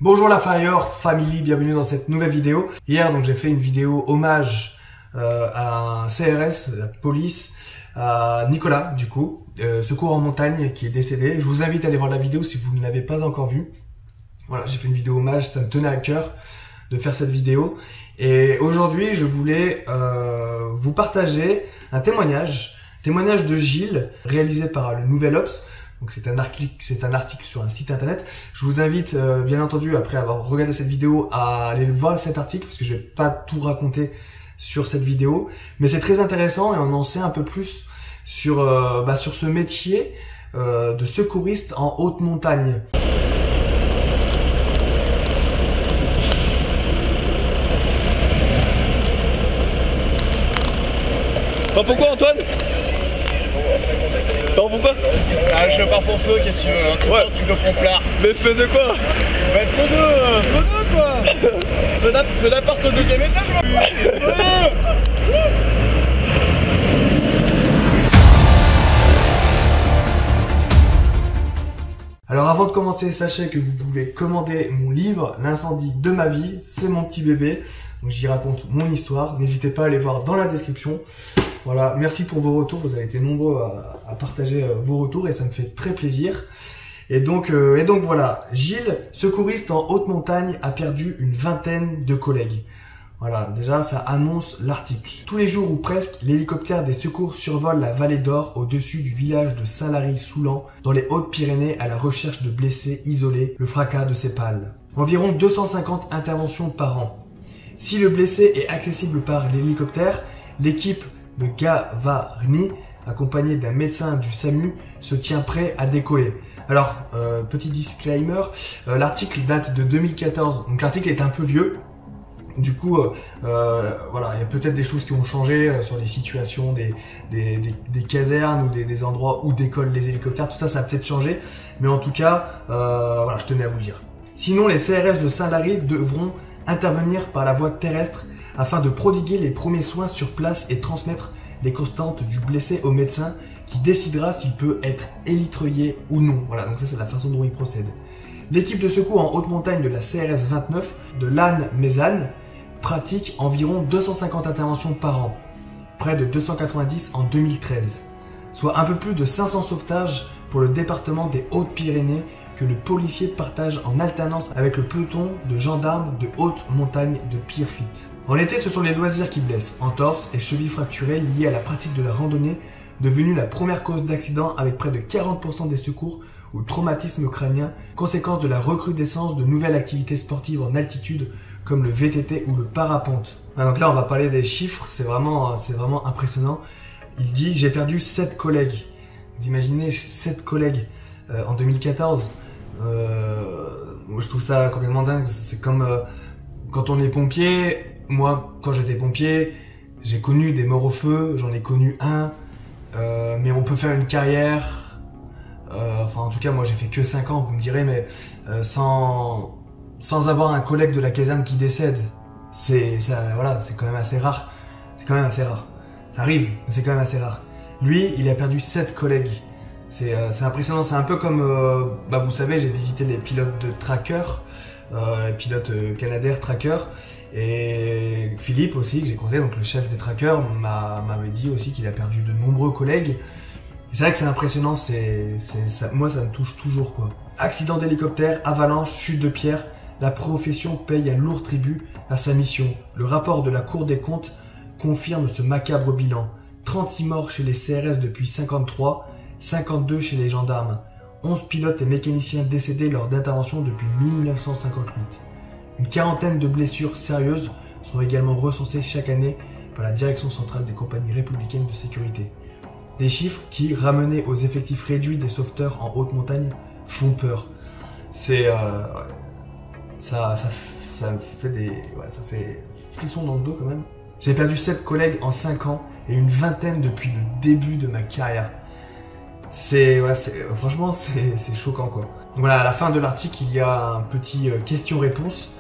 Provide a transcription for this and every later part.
Bonjour la Fire Family, bienvenue dans cette nouvelle vidéo. Hier donc j'ai fait une vidéo hommage à un CRS, la police, à Nicolas du coup, secours en montagne qui est décédé. Je vous invite à aller voir la vidéo si vous ne l'avez pas encore vue. Voilà, j'ai fait une vidéo hommage, ça me tenait à cœur de faire cette vidéo. Et aujourd'hui je voulais vous partager un témoignage de Gilles réalisé par le Nouvel Obs. Donc c'est un article sur un site internet. Je vous invite bien entendu après avoir regardé cette vidéo à aller voir cet article parce que je vais pas tout raconter sur cette vidéo, mais c'est très intéressant et on en sait un peu plus sur ce métier de secouriste en haute montagne. Pourquoi Antoine? Pourquoi? Ah, je pars pour feu, qu'est-ce que tu veux, hein, c'est ça le truc de pomplard. Mais feu de quoi? Bah feu quoi. Feu d'appart au deuxième étage. Alors avant de commencer, sachez que vous pouvez commander mon livre, L'incendie de ma vie, c'est mon petit bébé. Donc j'y raconte mon histoire, n'hésitez pas à aller voir dans la description. Voilà, merci pour vos retours, vous avez été nombreux à partager vos retours et ça me fait très plaisir. Et donc voilà, Gilles, secouriste en haute montagne, a perdu une vingtaine de collègues. Voilà, déjà ça annonce l'article. Tous les jours ou presque, l'hélicoptère des secours survole la vallée d'Or au-dessus du village de Saint-Lary-Soulan, dans les Hautes-Pyrénées, à la recherche de blessés isolés, le fracas de ces pales. Environ 250 interventions par an. Si le blessé est accessible par l'hélicoptère, l'équipe de Gavarni, accompagné d'un médecin du SAMU, se tient prêt à décoller. Alors, petit disclaimer, l'article date de 2014, donc l'article est un peu vieux. Du coup, voilà, il y a peut-être des choses qui ont changé sur les situations des casernes ou des endroits où décollent les hélicoptères. Tout ça, ça a peut-être changé, mais en tout cas, voilà, je tenais à vous le dire. Sinon, les CRS de Saint-Lary devront intervenir par la voie terrestre afin de prodiguer les premiers soins sur place et transmettre les constantes du blessé au médecin qui décidera s'il peut être élitreillé ou non. Voilà, donc ça c'est la façon dont il procède. L'équipe de secours en haute montagne de la CRS 29 de Lannemezan pratique environ 250 interventions par an, près de 290 en 2013, soit un peu plus de 500 sauvetages pour le département des Hautes-Pyrénées que le policier partage en alternance avec le peloton de gendarmes de haute montagne de Pierrefitte. En été, ce sont les loisirs qui blessent, entorses et chevilles fracturées liées à la pratique de la randonnée, devenue la première cause d'accident avec près de 40% des secours ou traumatisme crânien, conséquence de la recrudescence de nouvelles activités sportives en altitude comme le VTT ou le parapente. Donc là, on va parler des chiffres, c'est vraiment impressionnant. Il dit « J'ai perdu 7 collègues ». Vous imaginez 7 collègues en 2014 je trouve ça complètement dingue. C'est comme quand on est pompier. Moi, quand j'étais pompier, j'ai connu des morts au feu, j'en ai connu un, mais on peut faire une carrière, enfin en tout cas moi j'ai fait que 5 ans, vous me direz, mais sans avoir un collègue de la caserne qui décède, voilà, c'est quand même assez rare, ça arrive, mais c'est quand même assez rare. Lui, il a perdu 7 collègues, c'est impressionnant, c'est un peu comme, vous savez, j'ai visité les pilotes de Tracker, les pilotes Canadair Tracker, et Philippe aussi, que j'ai croisé, donc le chef des trackers, m'avait dit aussi qu'il a perdu de nombreux collègues. C'est vrai que c'est impressionnant, moi ça me touche toujours quoi. Accident d'hélicoptère, avalanche, chute de pierre, la profession paye un lourd tribut à sa mission. Le rapport de la Cour des comptes confirme ce macabre bilan. 36 morts chez les CRS depuis 53, 52 chez les gendarmes, 11 pilotes et mécaniciens décédés lors d'interventions depuis 1958. Une quarantaine de blessures sérieuses sont également recensées chaque année par la Direction centrale des compagnies républicaines de sécurité. Des chiffres qui, ramenés aux effectifs réduits des sauveteurs en haute montagne, font peur. Ça fait frisson dans le dos quand même. J'ai perdu 7 collègues en 5 ans et une vingtaine depuis le début de ma carrière. Franchement, c'est choquant quoi. Donc voilà, à la fin de l'article, il y a un petit question-réponse.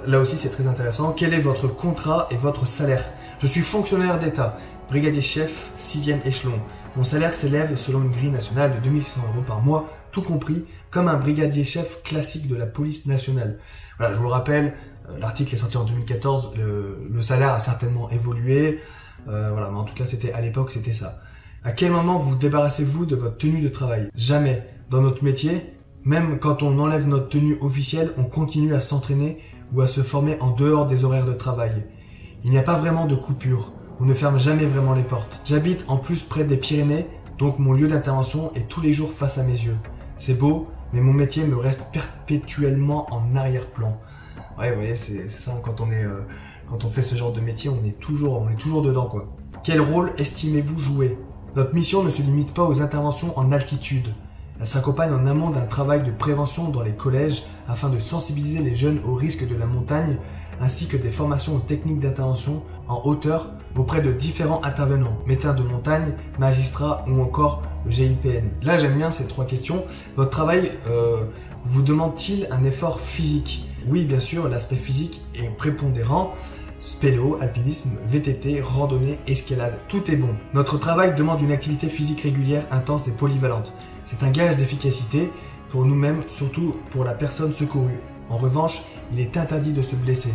Là aussi, c'est très intéressant. Quel est votre contrat et votre salaire? Je suis fonctionnaire d'État, brigadier chef, 6e échelon. Mon salaire s'élève selon une grille nationale de 2600 € par mois, tout compris, comme un brigadier chef classique de la police nationale. Voilà, je vous le rappelle, l'article est sorti en 2014, le salaire a certainement évolué, voilà, mais en tout cas à l'époque c'était ça. À quel moment vous débarrassez-vous de votre tenue de travail? Jamais. Dans notre métier, même quand on enlève notre tenue officielle, on continue à s'entraîner ou à se former en dehors des horaires de travail. Il n'y a pas vraiment de coupure. On ne ferme jamais vraiment les portes. J'habite en plus près des Pyrénées, donc mon lieu d'intervention est tous les jours face à mes yeux. C'est beau, mais mon métier me reste perpétuellement en arrière-plan. Ouais, vous voyez, c'est ça, quand on fait ce genre de métier, on est toujours dedans, quoi. Quel rôle estimez-vous jouer? Notre mission ne se limite pas aux interventions en altitude. Elle s'accompagne en amont d'un travail de prévention dans les collèges afin de sensibiliser les jeunes aux risques de la montagne ainsi que des formations aux techniques d'intervention en hauteur auprès de différents intervenants, médecins de montagne, magistrats ou encore le GIPN. Là, j'aime bien ces 3 questions. Votre travail vous demande-t-il un effort physique? Oui, bien sûr, l'aspect physique est prépondérant. Spéléo, alpinisme, VTT, randonnée, escalade, tout est bon. Notre travail demande une activité physique régulière, intense et polyvalente. C'est un gage d'efficacité pour nous-mêmes, surtout pour la personne secourue. En revanche, il est interdit de se blesser.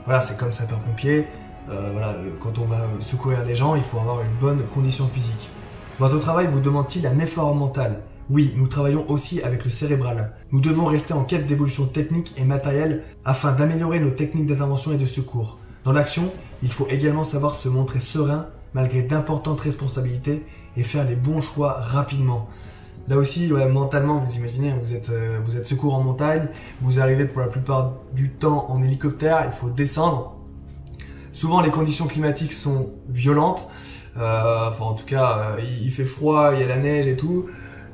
Voilà, c'est comme sapeur-pompier. Voilà, quand on va secourir des gens, il faut avoir une bonne condition physique. Votre travail vous demande-t-il un effort mental? Oui, nous travaillons aussi avec le cérébral. Nous devons rester en quête d'évolution technique et matérielle afin d'améliorer nos techniques d'intervention et de secours. Dans l'action, il faut également savoir se montrer serein malgré d'importantes responsabilités et faire les bons choix rapidement. Là aussi, ouais, mentalement, vous imaginez, vous êtes secours en montagne, vous arrivez pour la plupart du temps en hélicoptère, il faut descendre. Souvent, les conditions climatiques sont violentes. Enfin, en tout cas, il fait froid, il y a la neige et tout.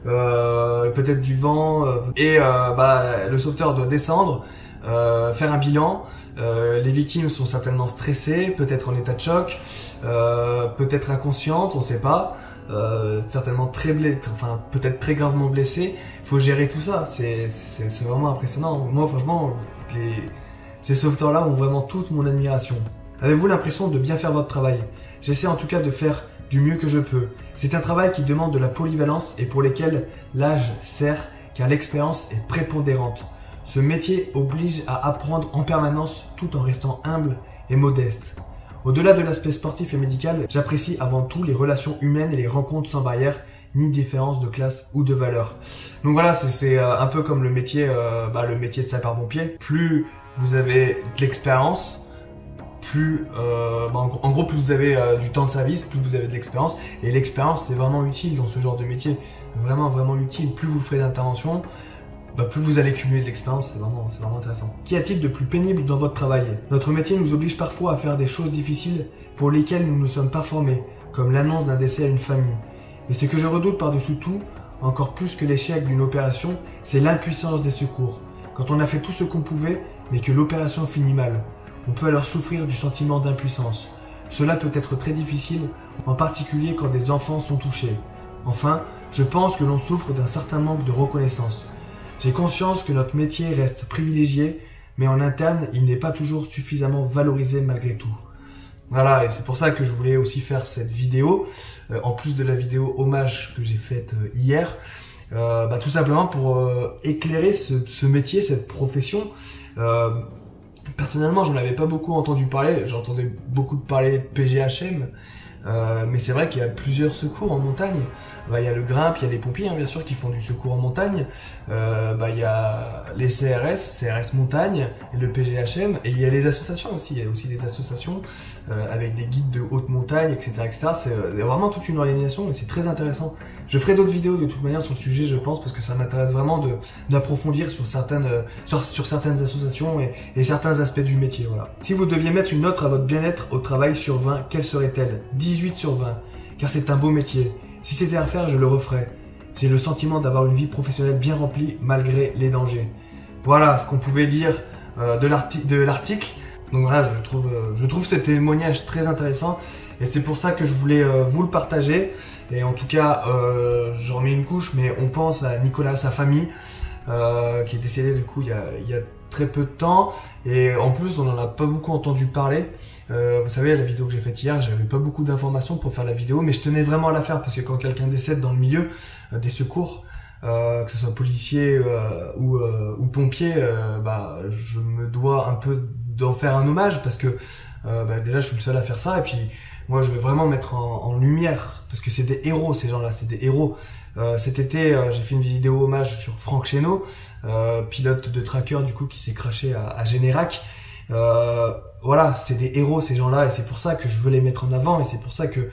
Peut-être du vent. Le sauveteur doit descendre, faire un bilan. Les victimes sont certainement stressées, peut-être en état de choc, peut-être inconscientes, on ne sait pas. Certainement peut-être très gravement blessées. Il faut gérer tout ça. C'est vraiment impressionnant. Moi, franchement, ces sauveteurs-là ont vraiment toute mon admiration. Avez-vous l'impression de bien faire votre travail? J'essaie en tout cas de faire du mieux que je peux. C'est un travail qui demande de la polyvalence et pour lesquels l'âge sert car l'expérience est prépondérante. Ce métier oblige à apprendre en permanence tout en restant humble et modeste. Au-delà de l'aspect sportif et médical, j'apprécie avant tout les relations humaines et les rencontres sans barrière ni différence de classe ou de valeur. Donc voilà, c'est un peu comme le métier de sapeur-pompier. Plus vous avez de l'expérience, plus vous avez du temps de service, plus vous avez de l'expérience. Et l'expérience, c'est vraiment utile dans ce genre de métier. Vraiment, vraiment utile. Plus vous ferez d'interventions, plus vous allez cumuler de l'expérience, c'est vraiment intéressant. Qu'y a-t-il de plus pénible dans votre travail? Notre métier nous oblige parfois à faire des choses difficiles pour lesquelles nous ne sommes pas formés, comme l'annonce d'un décès à une famille. Et ce que je redoute par-dessus tout, encore plus que l'échec d'une opération, c'est l'impuissance des secours. Quand on a fait tout ce qu'on pouvait, mais que l'opération finit mal, on peut alors souffrir du sentiment d'impuissance. Cela peut être très difficile, en particulier quand des enfants sont touchés. Enfin, je pense que l'on souffre d'un certain manque de reconnaissance. J'ai conscience que notre métier reste privilégié, mais en interne, il n'est pas toujours suffisamment valorisé malgré tout. Voilà, et c'est pour ça que je voulais aussi faire cette vidéo, en plus de la vidéo hommage que j'ai faite hier, tout simplement pour éclairer ce métier, cette profession. Personnellement, j'en avais pas beaucoup entendu parler, j'entendais beaucoup parler de PGHM, mais c'est vrai qu'il y a plusieurs secours en montagne. Il y a le Grimpe, il y a les pompiers bien sûr qui font du secours en montagne, il y a les CRS montagne, et le PGHM, et il y a les associations aussi, il y a aussi des associations avec des guides de haute montagne, etc. C'est vraiment toute une organisation et c'est très intéressant. Je ferai d'autres vidéos de toute manière sur le sujet, je pense, parce que ça m'intéresse vraiment d'approfondir sur certaines associations et certains aspects du métier. Voilà. Si vous deviez mettre une note à votre bien-être au travail sur 20, quelle serait-elle? 18 sur 20, car c'est un beau métier. Si c'était à refaire, je le referais. J'ai le sentiment d'avoir une vie professionnelle bien remplie malgré les dangers. Voilà ce qu'on pouvait lire de l'article. Donc voilà, je trouve ce témoignage très intéressant et c'est pour ça que je voulais vous le partager. Et en tout cas, je remets une couche, mais on pense à Nicolas, sa famille, qui est décédé du coup il y a très peu de temps. Et en plus, on n'en a pas beaucoup entendu parler. Vous savez, la vidéo que j'ai faite hier, j'avais pas beaucoup d'informations pour faire la vidéo, mais je tenais vraiment à la faire parce que quand quelqu'un décède dans le milieu des secours, que ce soit policier ou pompier, je me dois un peu d'en faire un hommage parce que déjà je suis le seul à faire ça, et puis moi je veux vraiment mettre en lumière, parce que c'est des héros, ces gens-là, c'est des héros. Cet été j'ai fait une vidéo hommage sur Franck Chesneau, pilote de tracker du coup qui s'est crashé à Générac. Voilà, c'est des héros ces gens-là, et c'est pour ça que je veux les mettre en avant, et c'est pour ça que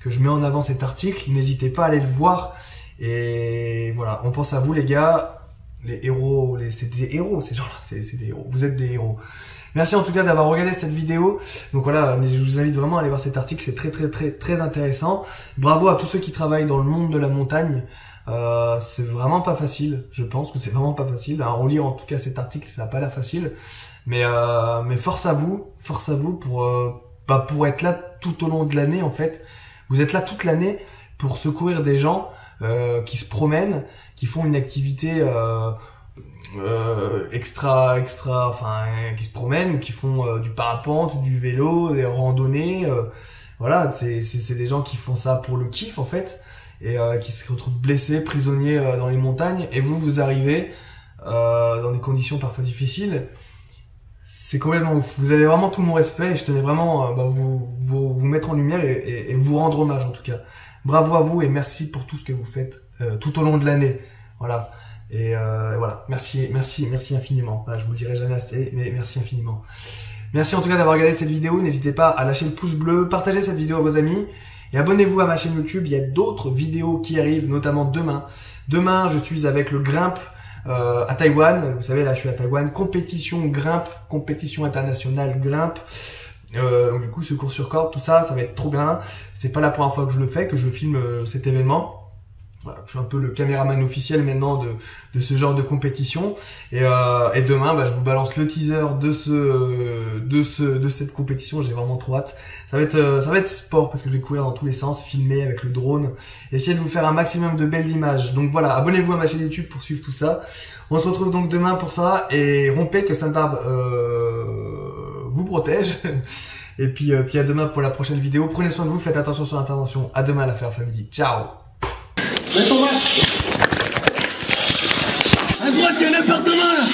je mets en avant cet article. N'hésitez pas à aller le voir, et voilà, on pense à vous les gars, les héros, c'est des héros ces gens-là, c'est des héros, vous êtes des héros. Merci en tout cas d'avoir regardé cette vidéo. Donc voilà, je vous invite vraiment à aller voir cet article, c'est très intéressant. Bravo à tous ceux qui travaillent dans le monde de la montagne. C'est vraiment pas facile, je pense que c'est vraiment pas facile. À relire en tout cas cet article, ça n'a pas l'air facile. Mais force à vous pour être là tout au long de l'année en fait. Vous êtes là toute l'année pour secourir des gens qui se promènent, qui font une activité qui se promènent, ou qui font du parapente, du vélo, des randonnées. Voilà, c'est des gens qui font ça pour le kiff en fait, et qui se retrouvent blessés, prisonniers dans les montagnes. Et vous arrivez dans des conditions parfois difficiles. C'est complètement ouf. Vous avez vraiment tout mon respect, et je tenais vraiment vous mettre en lumière et vous rendre hommage en tout cas. Bravo à vous, et merci pour tout ce que vous faites tout au long de l'année. Voilà. Et voilà, merci infiniment. Voilà, je vous le dirai jamais assez, mais merci infiniment. Merci en tout cas d'avoir regardé cette vidéo. N'hésitez pas à lâcher le pouce bleu, partagez cette vidéo à vos amis, et abonnez-vous à ma chaîne YouTube. Il y a d'autres vidéos qui arrivent, notamment demain. Demain, je suis avec le Grimpe à Taïwan. Vous savez, là, je suis à Taïwan. Compétition Grimpe, compétition internationale Grimpe. Donc du coup, secours sur corde, tout ça, ça va être trop bien. C'est pas la première fois que je le fais, que je filme cet événement. Voilà, je suis un peu le caméraman officiel maintenant de ce genre de compétition. Et demain, je vous balance le teaser de cette compétition. J'ai vraiment trop hâte. Ça va être sport, parce que je vais courir dans tous les sens, filmer avec le drone, essayer de vous faire un maximum de belles images. Donc voilà, abonnez-vous à ma chaîne YouTube pour suivre tout ça. On se retrouve donc demain pour ça, et rompez que Sainte-Barbe vous protège. Et puis à demain pour la prochaine vidéo. Prenez soin de vous, faites attention sur l'intervention. À demain, l'affaire famille. Ciao. Mets ton main. À droite, il y a un appartement là.